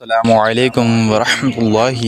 السلام علیکم ورحمۃ اللہ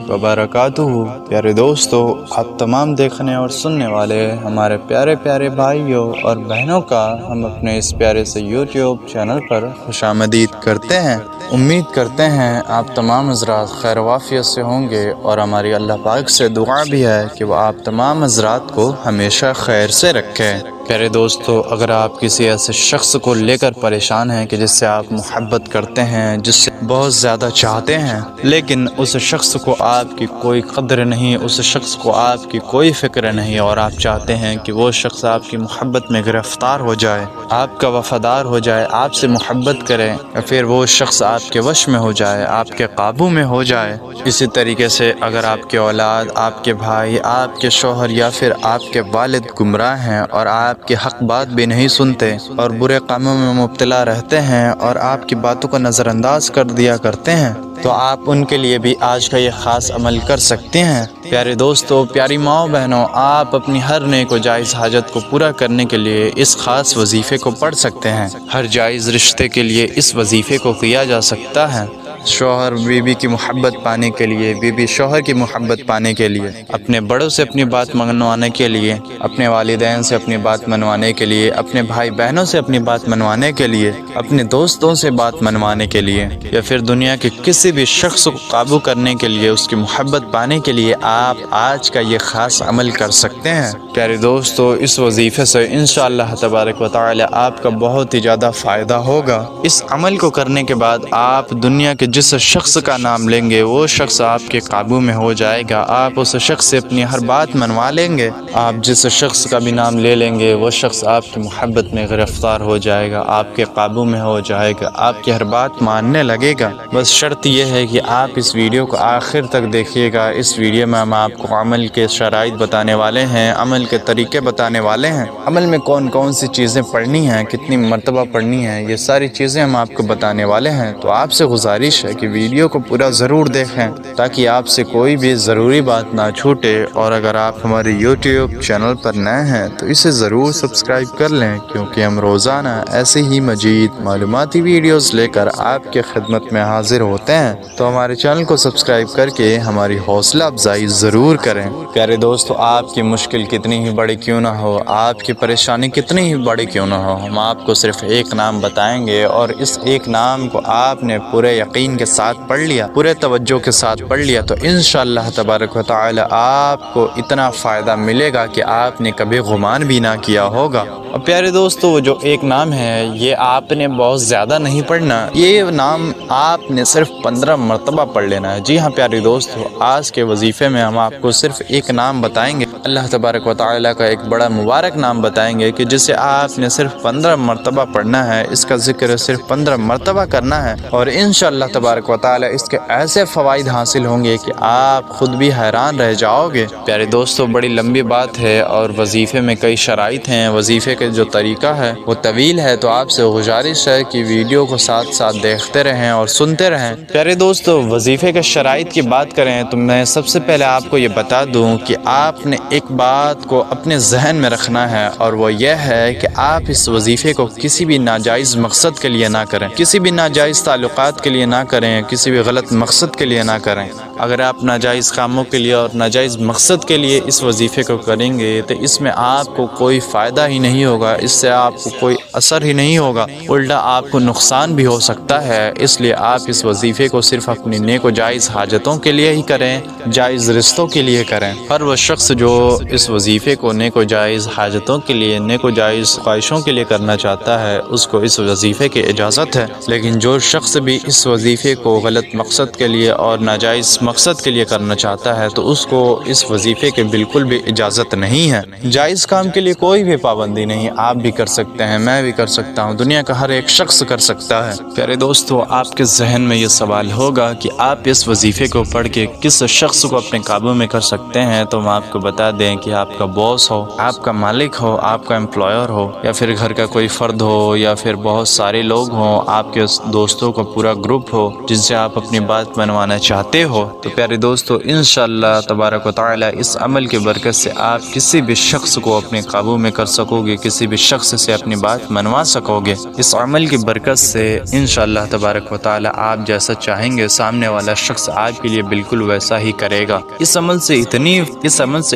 وبرکاتہ۔ پیارے دوستو، آپ تمام دیکھنے اور سننے والے ہمارے پیارے پیارے بھائیوں اور بہنوں کا ہم اپنے اس پیارے سے یوٹیوب چینل پر خوش آمدید کرتے ہیں۔ امید کرتے ہیں آپ تمام حضرات خیر و عافیت سے ہوں گے، اور ہماری اللہ پاک سے دعا بھی ہے کہ وہ آپ تمام حضرات کو ہمیشہ خیر سے رکھے۔ پیارے دوستو، اگر آپ کسی ایسے شخص کو لے کر پریشان ہیں کہ جس سے آپ محبت کرتے ہیں، جس سے بہت زیادہ چاہتے ہیں، لیکن اس شخص کو آپ کی کوئی قدر نہیں، اس شخص کو آپ کی کوئی فکر نہیں، اور آپ چاہتے ہیں کہ وہ شخص آپ کی محبت میں گرفتار ہو جائے، آپ کا وفادار ہو جائے، آپ سے محبت کرے، یا پھر وہ شخص آپ کے وش میں ہو جائے، آپ کے قابو میں ہو جائے۔ اسی طریقے سے اگر آپ کے اولاد، آپ کے بھائی، آپ کے شوہر یا پھر آپ کے والد گمراہ ہیں اور آپ کی حق بات بھی نہیں سنتے اور برے کاموں میں مبتلا رہتے ہیں اور آپ کی باتوں کو نظر انداز کر دیا کرتے ہیں، تو آپ ان کے لیے بھی آج کا یہ خاص عمل کر سکتے ہیں۔ پیارے دوستو، پیاری ماؤں بہنوں، آپ اپنی ہر نیک و جائز حاجت کو پورا کرنے کے لیے اس خاص وظیفے کو پڑھ سکتے ہیں۔ ہر جائز رشتے کے لیے اس وظیفے کو کیا جا سکتا ہے۔ شوہر بیوی کی محبت پانے کے لیے، بیوی شوہر کی محبت پانے کے لیے، اپنے بڑوں سے اپنی بات منوانے کے لیے، اپنے والدین سے اپنی بات منوانے کے لیے، اپنے بھائی بہنوں سے اپنی بات منوانے کے لیے، اپنے دوستوں سے بات منوانے کے لیے، یا پھر دنیا کے کسی بھی شخص کو قابو کرنے کے لیے، اس کی محبت پانے کے لیے آپ آج کا یہ خاص عمل کر سکتے ہیں۔ پیارے دوستو، اس وظیفے سے انشاءاللہ تبارک و تعالی آپ کا بہت ہی زیادہ فائدہ ہوگا۔ اس عمل کو کرنے کے بعد آپ دنیا کے جس شخص کا نام لیں گے، وہ شخص آپ کے قابو میں ہو جائے گا۔ آپ اس شخص سے اپنی ہر بات منوا لیں گے۔ آپ جس شخص کا بھی نام لے لیں گے، وہ شخص آپ کی محبت میں گرفتار ہو جائے گا، آپ کے قابو میں ہو جائے گا، آپ کی ہر بات ماننے لگے گا۔ بس شرط یہ ہے کہ آپ اس ویڈیو کو آخر تک دیکھیے گا۔ اس ویڈیو میں ہم آپ کو عمل کے شرائط بتانے والے ہیں، عمل کے طریقے بتانے والے ہیں، عمل میں کون کون سی چیزیں پڑھنی ہیں، کتنی مرتبہ پڑھنی ہیں، یہ ساری چیزیں ہم آپ کو بتانے والے ہیں۔ تو آپ سے گزارش ہے کہ ویڈیو کو پورا ضرور دیکھیں تاکہ آپ سے کوئی بھی ضروری بات نہ چھوٹے، اور اگر آپ ہمارے یوٹیوب چینل پر نئے ہیں تو اسے ضرور سبسکرائب کر لیں، کیونکہ ہم روزانہ ایسے ہی مزید معلوماتی ویڈیوز لے کر آپ کے خدمت میں حاضر ہوتے ہیں۔ تو ہمارے چینل کو سبسکرائب کر کے ہماری حوصلہ افزائی ضرور کریں۔ پیارے دوستو، آپ کی مشکل کتنی ہی بڑی کیوں نہ ہو، آپ کی پریشانی کتنی ہی بڑی کیوں نہ ہو، ہم آپ کو صرف ایک نام بتائیں گے، اور اس ایک نام کو آپ نے پورے یقین کے ساتھ پڑھ لیا، پورے توجہ کے ساتھ پڑھ لیا، تو انشاءاللہ تبارک و تعالی آپ کو اتنا فائدہ ملے گا کہ آپ نے کبھی گمان بھی نہ کیا ہوگا۔ اور پیارے دوستو، وہ جو ایک نام ہے، یہ آپ نے بہت زیادہ نہیں پڑھنا، یہ نام آپ نے صرف 15 مرتبہ پڑھ لینا ہے۔ جی ہاں پیارے دوستو، آج کے وظیفے میں ہم آپ کو صرف ایک نام بتائیں گے، اللہ تبارک و تعالی کا ایک بڑا مبارک نام بتائیں گے کہ جسے آپ نے صرف 15 مرتبہ پڑھنا ہے، اس کا ذکر صرف 15 مرتبہ کرنا ہے، اور انشاءاللہ تبارک و تعالی اس کے ایسے فوائد حاصل ہوں گے کہ آپ خود بھی حیران رہ جاؤ گے۔ پیارے دوستو، بڑی لمبی بات ہے اور وظیفے میں کئی شرائط ہیں، وظیفے کے جو طریقہ ہے وہ طویل ہے، تو آپ سے گزارش ہے کہ ویڈیو کو ساتھ ساتھ دیکھتے رہیں اور سنتے رہیں۔ پیارے دوستو، وظیفے کے شرائط کی بات کریں تو میں سب سے پہلے آپ کو یہ بتا دوں کہ آپ نے ایک بات کو اپنے ذہن میں رکھنا ہے، اور وہ یہ ہے کہ آپ اس وظیفے کو کسی بھی ناجائز مقصد کے لیے نہ کریں، کسی بھی ناجائز تعلقات کے لیے نہ کریں، کسی بھی غلط مقصد کے لیے نہ کریں۔ اگر آپ ناجائز کاموں کے لیے اور ناجائز مقصد کے لیے اس وظیفے کو کریں گے تو اس میں آپ کو کوئی فائدہ ہی نہیں ہوگا، اس سے آپ کو کوئی اثر ہی نہیں ہوگا، الٹا آپ کو نقصان بھی ہو سکتا ہے۔ اس لیے آپ اس وظیفے کو صرف اپنی نیک و جائز حاجتوں کے لیے ہی کریں، جائز رشتوں کے لیے کریں۔ ہر وہ شخص جو اس وظیفے کو نیک و جائز حاجتوں کے لیے، نیک و جائز خواہشوں کے لیے کرنا چاہتا ہے، اس کو اس وظیفے کی اجازت ہے، لیکن جو شخص بھی اس وظیفے کو غلط مقصد کے لیے اور ناجائز مقصد کے لیے کرنا چاہتا ہے تو اس کو اس وظیفے کے بالکل بھی اجازت نہیں ہے۔ جائز کام کے لیے کوئی بھی پابندی نہیں، آپ بھی کر سکتے ہیں، میں بھی کر سکتا ہوں، دنیا کا ہر ایک شخص کر سکتا ہے۔ پیارے دوستو، آپ کے ذہن میں یہ سوال ہوگا کہ آپ اس وظیفے کو پڑھ کے کس شخص کو اپنے قابو میں کر سکتے ہیں، تو ہم آپ کو بتا دیں کہ آپ کا باس ہو، آپ کا مالک ہو، آپ کا امپلائر ہو، یا پھر گھر کا کوئی فرد ہو، یا پھر بہت سارے لوگ ہوں، آپ کے دوستوں کا پورا گروپ ہو جن سے آپ اپنی بات منوانا چاہتے ہو، تو پیارے دوستو انشاءاللہ تبارک و تعالی اس عمل کے برکت سے آپ کسی بھی شخص کو اپنے قابو میں کر سکو گے، کسی بھی شخص سے اپنی بات منوا سکو گے۔ اس عمل کی برکت سے انشاءاللہ تبارک و تعالی آپ جیسا چاہیں گے سامنے والا شخص آپ کے لیے بالکل ویسا ہی کرے گا۔ اس عمل سے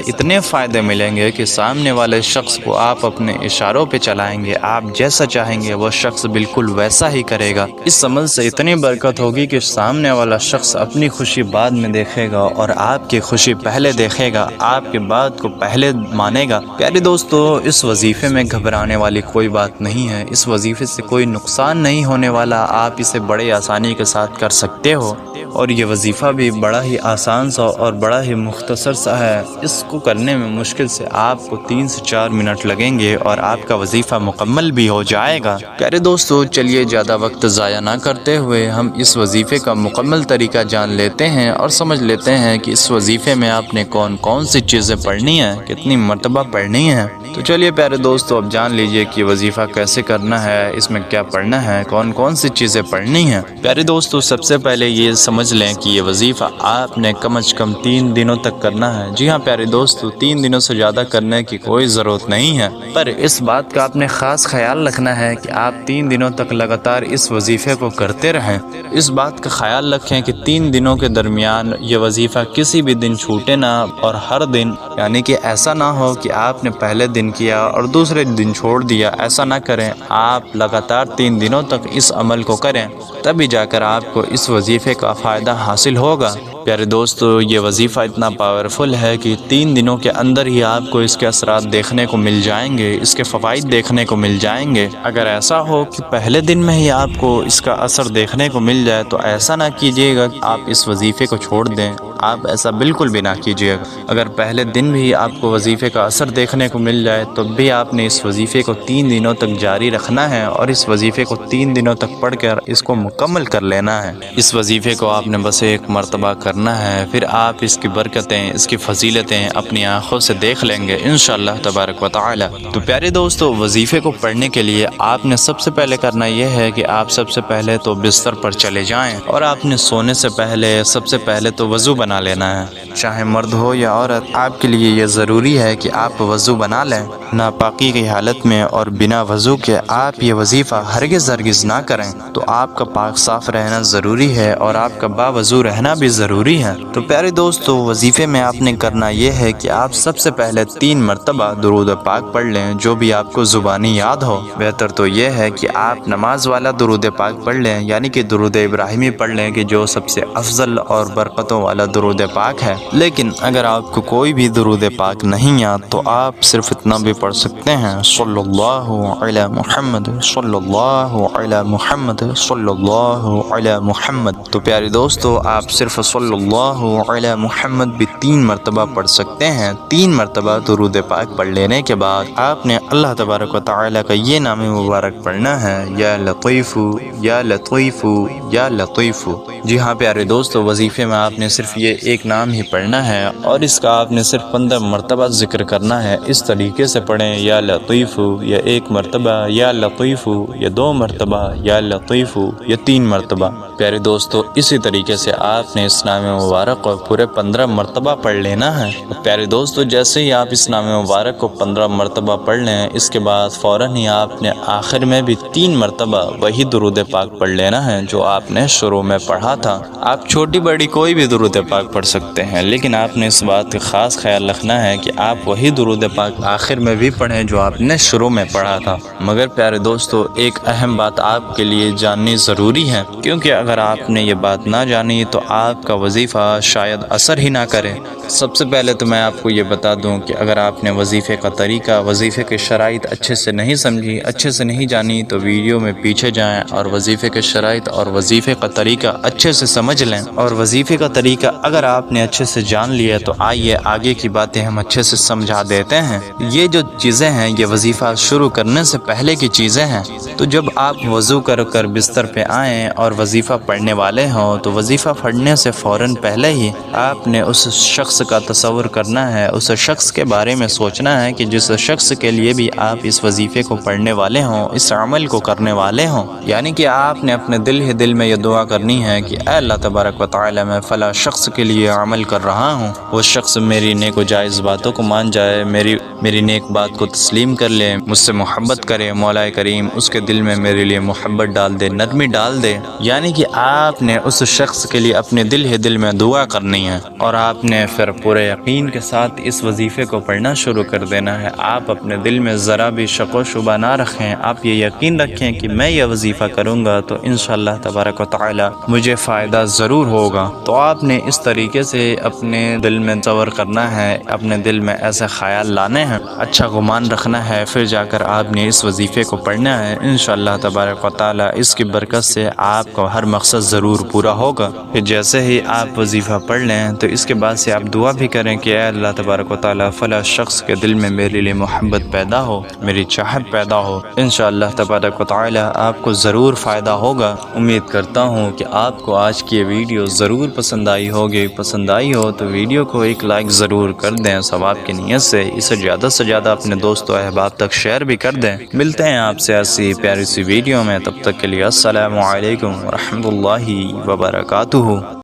اتنے فائدے ملیں گے کہ سامنے والے شخص کو آپ اپنے اشاروں پہ چلائیں گے، آپ جیسا چاہیں گے وہ شخص بالکل ویسا ہی کرے گا۔ اس عمل سے اتنی برکت ہوگی کہ سامنے والا شخص اپنی خوشی بعد میں دیکھے گا اور آپ کی خوشی پہلے دیکھے گا، آپ کی بات کو پہلے مانے گا۔ پیارے دوستو اس وظیفے میں گھبرانے والی کوئی بات نہیں ہے، اس وظیفے سے کوئی نقصان نہیں ہونے والا، آپ اسے بڑے آسانی کے ساتھ کر سکتے ہو، اور یہ وظیفہ بھی بڑا ہی آسان سا اور بڑا ہی مختصر سا ہے۔ اس کو کرنے میں مشکل سے آپ کو 3 سے 4 منٹ لگیں گے اور آپ کا وظیفہ مکمل بھی ہو جائے گا۔ پیارے دوستو چلیے زیادہ وقت ضائع نہ کرتے ہوئے ہم اس وظیفے کا مکمل طریقہ جان لیتے ہیں اور سمجھ لیتے ہیں کہ اس وظیفے میں آپ نے کون سی چیزیں پڑھنی ہیں، کتنی مرتبہ پڑھنی ہیں۔ تو چلیے پیارے دوستو اب جان لیجئے کہ وظیفہ کیسے کرنا ہے، اس میں کیا پڑھنا ہے، کون سی چیزیں پڑھنی ہیں۔ پیارے دوستو سب سے پہلے یہ سمجھ لیں کہ یہ وظیفہ آپ نے کم از کم 3 دنوں تک کرنا ہے۔ جی ہاں پیارے دوستو 3 دنوں سے زیادہ کرنے کی کوئی ضرورت نہیں ہے، پر اس بات کا آپ نے خاص خیال رکھنا ہے کہ آپ 3 دنوں تک لگاتار اس وظیفے کو کرتے رہیں۔ اس بات کا خیال رکھیں کہ 3 دنوں کے درمیان یہ وظیفہ کسی بھی دن چھوٹے نہ، اور ہر دن یعنی کہ ایسا نہ ہو کہ آپ نے پہلے دن کیا اور دوسرے دن چھوڑ دیا، ایسا نہ کریں۔ آپ لگاتار 3 دنوں تک اس عمل کو کریں، تبھی جا کر آپ کو اس وظیفے کا فائدہ حاصل ہوگا۔ پیارے دوستو یہ وظیفہ اتنا پاورفل ہے کہ 3 دنوں کے اندر ہی آپ کو اس کے اثرات دیکھنے کو مل جائیں گے، اس کے فوائد دیکھنے کو مل جائیں گے۔ اگر ایسا ہو کہ پہلے دن میں ہی آپ کو اس کا اثر دیکھنے کو مل جائے تو ایسا نہ کیجیے گا کہ آپ اس وظیفے کو چھوڑ دیں، آپ ایسا بالکل بھی نہ کیجیے گا۔ اگر پہلے دن بھی آپ کو وظیفے کا اثر دیکھنے کو مل جائے تو بھی آپ نے اس وظیفے کو 3 دنوں تک جاری رکھنا ہے اور اس وظیفے کو 3 دنوں تک پڑھ کر اس کو مکمل کر لینا ہے۔ اس وظیفے کو آپ نے بس ایک مرتبہ کرنا ہے، پھر آپ اس کی برکتیں، اس کی فضیلتیں اپنی آنکھوں سے دیکھ لیں گے انشاءاللہ تبارک و تعالی۔ تو پیارے دوستو وظیفے کو پڑھنے کے لیے آپ نے سب سے پہلے کرنا یہ ہے کہ آپ سب سے پہلے تو بستر پر چلے جائیں اور آپ نے سونے سے پہلے سب سے پہلے تو وضو بنا لینا ہے۔ چاہے مرد ہو یا عورت، آپ کے لیے یہ ضروری ہے کہ آپ وضو بنا لیں۔ ناپاکی کی حالت میں اور بنا وضو کے آپ یہ وظیفہ ہرگز نہ کریں۔ تو آپ کا پاک صاف رہنا ضروری ہے اور آپ کا باوضو رہنا بھی ضروری ہے۔ تو پیارے دوستو وظیفے میں آپ نے کرنا یہ ہے کہ آپ سب سے پہلے 3 مرتبہ درود پاک پڑھ لیں، جو بھی آپ کو زبانی یاد ہو۔ بہتر تو یہ ہے کہ آپ نماز والا درود پاک پڑھ لیں، یعنی کہ درود ابراہیمی پڑھ لیں کہ جو سب سے افضل اور برکتوں والا درود پاک ہے۔ لیکن اگر آپ کو کوئی بھی درود پاک نہیں یاد تو آپ صرف اتنا بھی پڑھ سکتے ہیں، صلی اللہ علی محمد، صلی اللہ علی محمد، صلی اللہ علی محمد۔ تو پیارے دوستو آپ صرف صلی اللہ علی محمد بھی 3 مرتبہ پڑھ سکتے ہیں۔ 3 مرتبہ درود پاک پڑھ لینے کے بعد آپ نے اللہ تبارک و تعالی کا یہ نام مبارک پڑھنا ہے، یا لطیف یا لطیف یا لطیف۔ جی ہاں پیارے دوستو وظیفے میں آپ نے صرف یہ ایک نام ہی پڑھنا ہے اور اس کا آپ نے صرف 15 مرتبہ ذکر کرنا ہے۔ اس طریقے سے پڑھیں، یا لطیف، یا 1 مرتبہ، یا لطیف، یا 2 مرتبہ، یا لطیف، یا 3 مرتبہ۔ پیارے دوستو اسی طریقے سے آپ نے اس نام مبارک کو پورے 15 مرتبہ پڑھ لینا ہے۔ پیارے دوستو جیسے ہی آپ اس نام مبارک کو 15 مرتبہ پڑھ لیں، اس کے بعد فوراً ہی آپ نے آخر میں بھی 3 مرتبہ وہی درود پاک پڑھ لینا ہے جو آپ نے شروع میں پڑھا تھا۔ آپ چھوٹی بڑی کوئی بھی درود پاک پڑھ سکتے ہیں، لیکن آپ نے اس بات کا خاص خیال رکھنا ہے کہ آپ وہی درود پاک آخر میں بھی پڑھیں جو آپ نے شروع میں پڑھا تھا۔ مگر پیارے دوستو ایک اہم بات آپ کے لیے جاننی ضروری ہے، کیونکہ اگر آپ نے یہ بات نہ جانی تو آپ کا وظیفہ شاید اثر ہی نہ کرے۔ سب سے پہلے تو میں آپ کو یہ بتا دوں کہ اگر آپ نے وظیفے کا طریقہ، وظیفے کے شرائط اچھے سے نہیں سمجھی، اچھے سے نہیں جانی، تو ویڈیو میں پیچھے جائیں اور وظیفے کے شرائط اور وظیفے کا طریقہ اچھے سے سمجھ لیں۔ اور وظیفے کا طریقہ اگر آپ نے اچھے سے جان لیا تو آئیے آگے کی باتیں ہم اچھے سے سمجھا دیتے ہیں۔ یہ جو چیزیں ہیں یہ وظیفہ شروع کرنے سے پہلے کی چیزیں ہیں۔ تو جب آپ وضو کر بستر پہ آئیں اور وظیفہ پڑھنے والے ہوں تو وظیفہ پڑھنے سے فوراً پہلے ہی آپ نے اس شخص کا تصور کرنا ہے، اس شخص کے بارے میں سوچنا ہے کہ جس شخص کے لیے بھی آپ اس وظیفے کو پڑھنے والے ہوں، اس عمل کو کرنے والے ہوں، یعنی کہ آپ نے اپنے دل ہی دل میں یہ دعا کرنی ہے کہ اے اللہ تبارک و تعالی میں فلاں شخص کے لیے عمل کر رہا ہوں وہ شخص میری نیک و جائز باتوں کو مان جائے، میری نیک بات کو تسلیم کر لے، مجھ سے محبت کرے، مولا کریم اس کے دل میں میرے لیے محبت ڈال دے، نرمی ڈال دے۔ یعنی کہ آپ نے اس شخص کے لیے اپنے دل ہی دل میں دعا کرنی ہے، اور آپ نے پھر پورے یقین کے ساتھ اس وظیفے کو پڑھنا شروع کر دینا ہے۔ آپ اپنے دل میں ذرا بھی شک و شبہ نہ رکھیں، آپ یہ یقین رکھیں کہ میں یہ وظیفہ کروں گا تو انشاءاللہ تبارک و تعالی مجھے فائدہ ضرور ہوگا۔ تو آپ نے اس طریقے سے اپنے دل میں تصور کرنا ہے، اپنے دل میں ایسے خیال لانے ہیں، اچھا گمان رکھنا ہے، پھر جا کر آپ نے اس وظیفے کو پڑھنا ہے۔ انشاءاللہ تبارک و تعالی اس کی برکت سے آپ کو ہر مقصد ضرور پورا ہوگا۔ پھر جیسے ہی آپ وظیفہ پڑھ لیں تو اس کے بعد سے آپ دعا بھی کریں کہ اے اللہ تبارک و تعالی فلاں شخص کے دل میں میرے لیے محبت پیدا ہو، میری چاہت پیدا ہو۔ انشاءاللہ تبارک و تعالی آپ کو ضرور فائدہ ہوگا۔ امید کرتا ہوں کہ آپ کو آج کی یہ ویڈیو ضرور پسند آئی ہوگی۔ پسند آئی ہو تو ویڈیو کو ایک لائک ضرور کر دیں ثواب کی نیت سے، اسے زیادہ سے زیادہ اپنے دوست و احباب تک شیئر بھی کر دیں۔ ملتے ہیں آپ سے ایسی پیاری سی ویڈیو میں، تب تک کے لیے السلام علیکم ورحمۃ اللہ وبرکاتہ۔